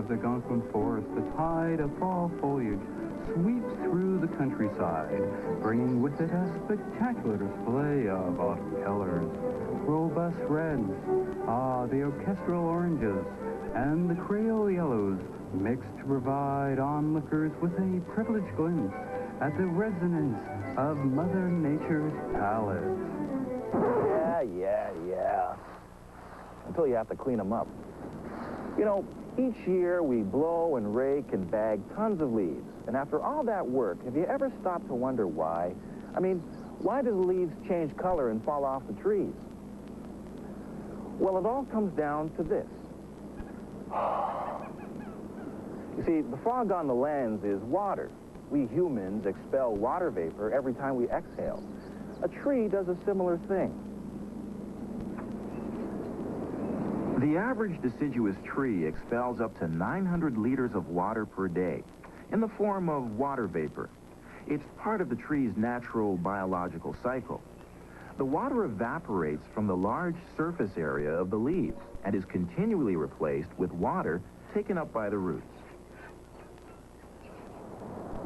of the Algonquin forest, the tide of fall foliage sweeps through the countryside, bringing with it a spectacular display of autumn colors. Robust reds, the orchestral oranges, and the Creole yellows mixed to provide onlookers with a privileged glimpse at the resonance of Mother Nature's palette. Yeah. Until you have to clean them up. You know, each year we blow and rake and bag tons of leaves. And after all that work, have you ever stopped to wonder why? I mean, why do the leaves change color and fall off the trees? Well, it all comes down to this. You see, the fog on the lens is water. We humans expel water vapor every time we exhale. A tree does a similar thing. The average deciduous tree expels up to 900 liters of water per day in the form of water vapor. It's part of the tree's natural biological cycle. The water evaporates from the large surface area of the leaves and is continually replaced with water taken up by the roots.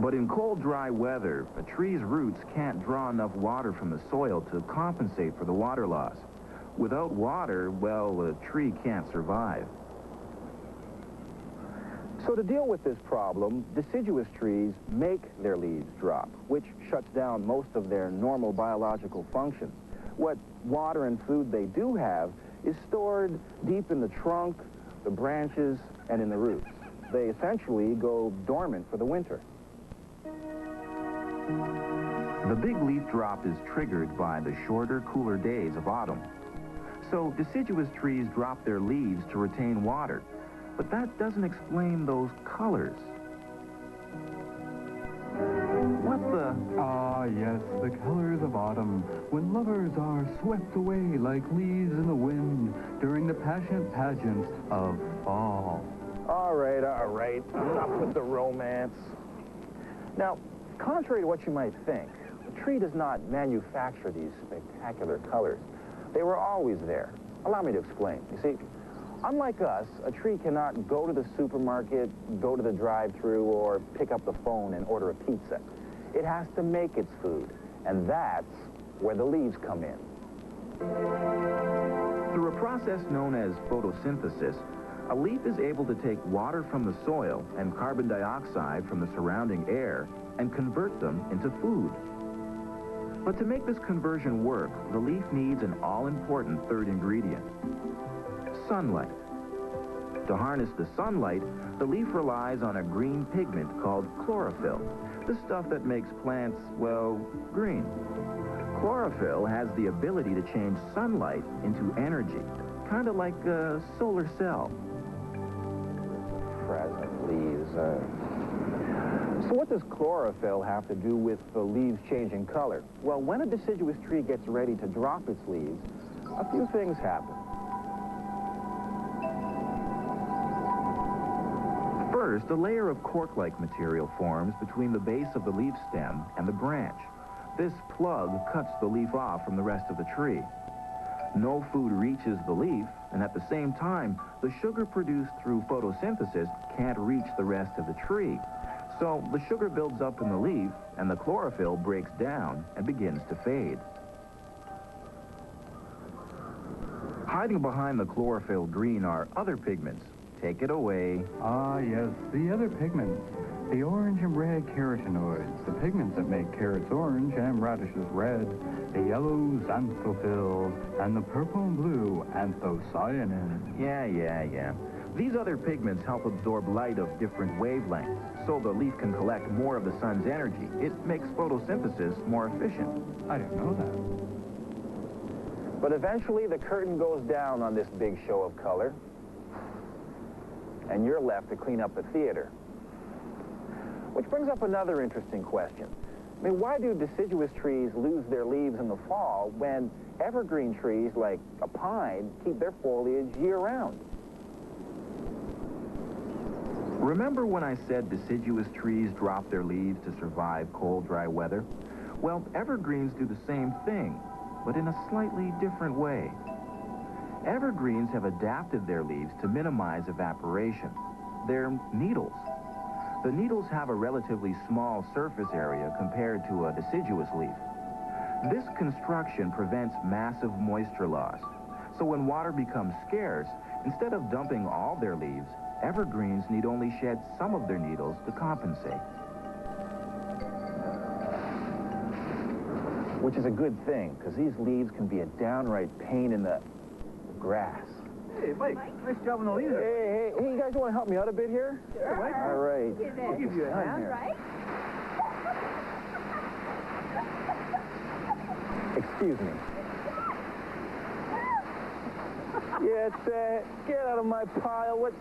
But in cold, dry weather, a tree's roots can't draw enough water from the soil to compensate for the water loss. Without water, well, a tree can't survive. So to deal with this problem, deciduous trees make their leaves drop, which shuts down most of their normal biological functions. What water and food they do have is stored deep in the trunk, the branches, and in the roots. They essentially go dormant for the winter. The big leaf drop is triggered by the shorter, cooler days of autumn. So deciduous trees drop their leaves to retain water. But that doesn't explain those colors. What the... Yes, the colors of autumn, when lovers are swept away like leaves in the wind during the passionate pageant of fall. All right. Enough with the romance. Now, contrary to what you might think, the tree does not manufacture these spectacular colors. They were always there. Allow me to explain. You see, unlike us, a tree cannot go to the supermarket, go to the drive-thru, or pick up the phone and order a pizza. It has to make its food, and that's where the leaves come in. Through a process known as photosynthesis, a leaf is able to take water from the soil and carbon dioxide from the surrounding air and convert them into food. But to make this conversion work, the leaf needs an all-important third ingredient: sunlight. To harness the sunlight, the leaf relies on a green pigment called chlorophyll, the stuff that makes plants, well, green. Chlorophyll has the ability to change sunlight into energy, kind of like a solar cell. Present leaves. So what does chlorophyll have to do with the leaves changing color? Well, when a deciduous tree gets ready to drop its leaves, a few things happen. First, a layer of cork-like material forms between the base of the leaf stem and the branch. This plug cuts the leaf off from the rest of the tree. No food reaches the leaf, and at the same time, the sugar produced through photosynthesis can't reach the rest of the tree. So the sugar builds up in the leaf, and the chlorophyll breaks down and begins to fade. Hiding behind the chlorophyll green are other pigments. Take it away. Yes, the other pigments. The orange and red carotenoids, the pigments that make carrots orange and radishes red, the yellows xanthophylls, and the purple and blue anthocyanins. Yeah. These other pigments help absorb light of different wavelengths, so the leaf can collect more of the sun's energy. It makes photosynthesis more efficient. I didn't know that. But eventually, the curtain goes down on this big show of color, and you're left to clean up the theater. Which brings up another interesting question. I mean, why do deciduous trees lose their leaves in the fall when evergreen trees like a pine keep their foliage year-round? Remember when I said deciduous trees drop their leaves to survive cold, dry weather? Well, evergreens do the same thing, but in a slightly different way. Evergreens have adapted their leaves to minimize evaporation. They're needles. The needles have a relatively small surface area compared to a deciduous leaf. This construction prevents massive moisture loss. So when water becomes scarce, instead of dumping all their leaves, evergreens need only shed some of their needles to compensate. Which is a good thing, because these leaves can be a downright pain in the grass. Hey, Mike, nice job on the leaves. Hey, you guys want to help me out a bit here? Sure. Mike. All right. I'll give you a hand. Right? Excuse me. Get out of my pile. What?